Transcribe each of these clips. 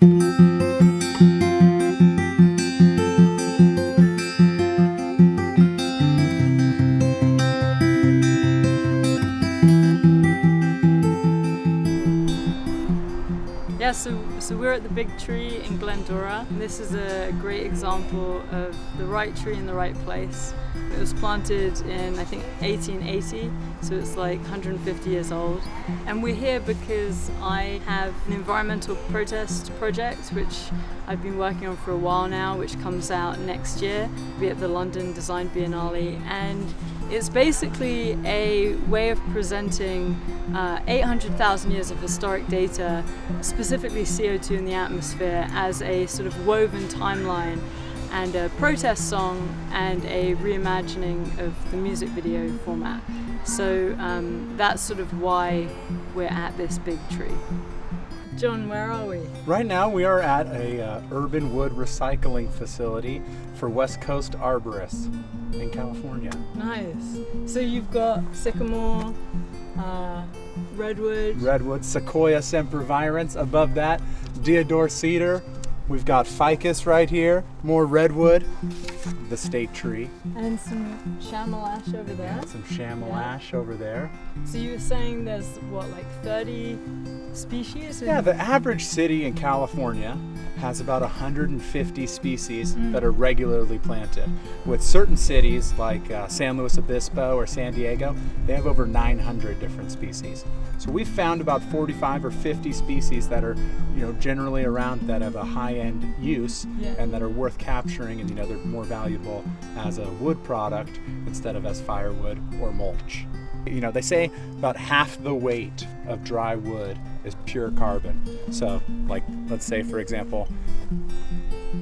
Yeah, so we're at the big tree in Glendora. And this is a great example of the right tree in the right place. It was planted in, I think, 1880, so it's like 150 years old. And we're here because I have an environmental protest project, which I've been working on for a while now, which comes out next year, be at the London Design Biennale. And it's basically a way of presenting 800,000 years of historic data, specifically CO2 in the atmosphere, as a sort of woven timeline and a protest song and a reimagining of the music video format. So that's sort of why we're at this big tree. John, where are we? Right now we are at a urban wood recycling facility for West Coast arborists in California. Nice. So you've got sycamore, redwood, Sequoia sempervirens. Above that, deodar cedar. We've got ficus right here, more redwood, the state tree. And some chamelash over there. Yeah, some chamelash over there. So you were saying there's, what, like 30 species? Yeah, the average city in California has about 150 species that are regularly planted. With certain cities like San Luis Obispo or San Diego, they have over 900 different species. So we've found about 45 or 50 species that are, generally around, that have a high-end use and that are worth capturing, and they're more valuable as a wood product instead of as firewood or mulch. They say about half the weight of dry wood is pure carbon. So, like, let's say, for example,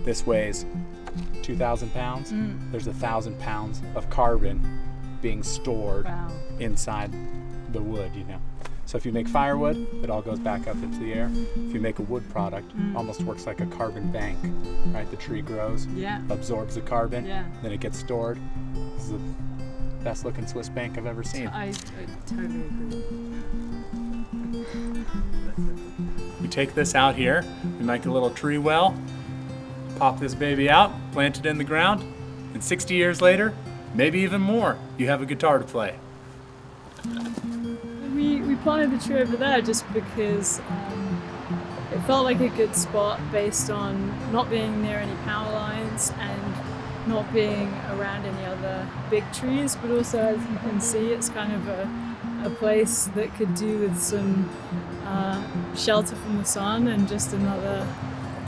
this weighs 2,000 pounds. There's 1,000 pounds of carbon being stored inside the wood, So if you make firewood, it all goes back up into the air. If you make a wood product, almost works like a carbon bank, right? The tree grows, absorbs the carbon, then it gets stored. This is the best looking Swiss bank I've ever seen. I totally agree. We take this out here, we make a little tree well, pop this baby out, plant it in the ground, and 60 years later, maybe even more, you have a guitar to play. We planted the tree over there just because it felt like a good spot based on not being near any power lines and not being around any other big trees, but also, as you can see, it's kind of a place that could do with some shelter from the sun and just another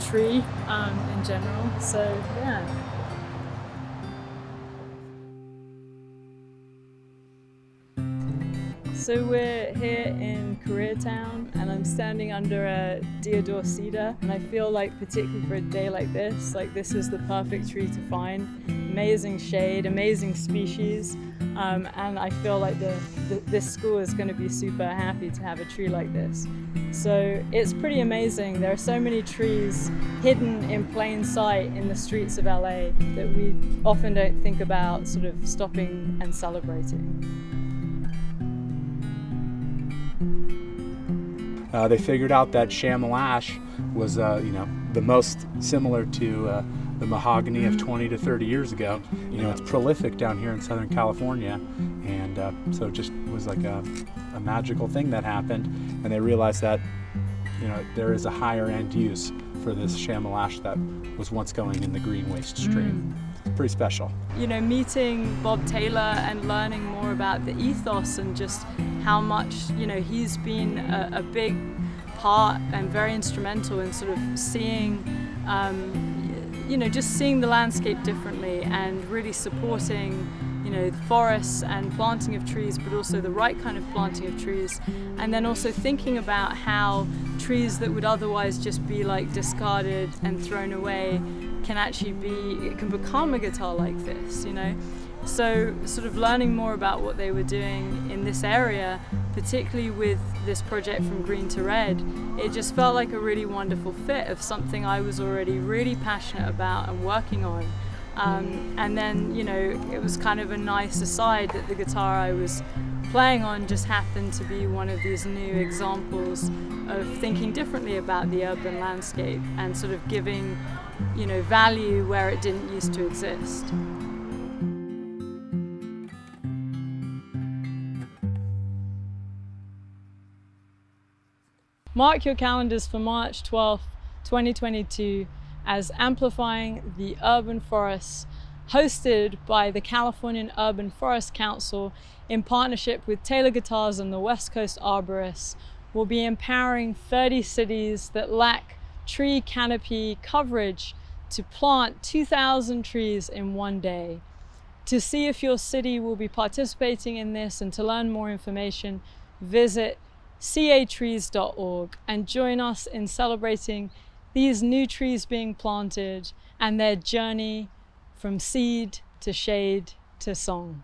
tree in general. So yeah. So we're here in Koreatown and I'm standing under a deodar cedar, and I feel like, particularly for a day like this is the perfect tree to find. Amazing shade, amazing species, and I feel like this school is going to be super happy to have a tree like this. So it's pretty amazing. There are so many trees hidden in plain sight in the streets of LA that we often don't think about sort of stopping and celebrating. They figured out that chamelash was, the most similar to the mahogany of 20 to 30 years ago. It's prolific down here in Southern California, and so it just was like a magical thing that happened, and they realized that, there is a higher end use for this chamelash that was once going in the green waste stream. It's pretty special. Meeting Bob Taylor and learning more about the ethos and just how much, he's been a big part and very instrumental in sort of seeing, just seeing the landscape differently and really supporting, the forests and planting of trees, but also the right kind of planting of trees. And then also thinking about how trees that would otherwise just be like discarded and thrown away can become a guitar like this, So sort of learning more about what they were doing in this area, particularly with this project From Green to Red, it just felt like a really wonderful fit of something I was already really passionate about and working on. And then, it was kind of a nice aside that the guitar I was playing on just happened to be one of these new examples of thinking differently about the urban landscape and sort of giving, value where it didn't used to exist. Mark your calendars for March 12th, 2022 as Amplifying the Urban Forests, hosted by the Californian Urban Forest Council in partnership with Taylor Guitars and the West Coast Arborists, will be empowering 30 cities that lack tree canopy coverage to plant 2,000 trees in one day. To see if your city will be participating in this and to learn more information, visit catrees.org and join us in celebrating these new trees being planted and their journey from seed to shade to song.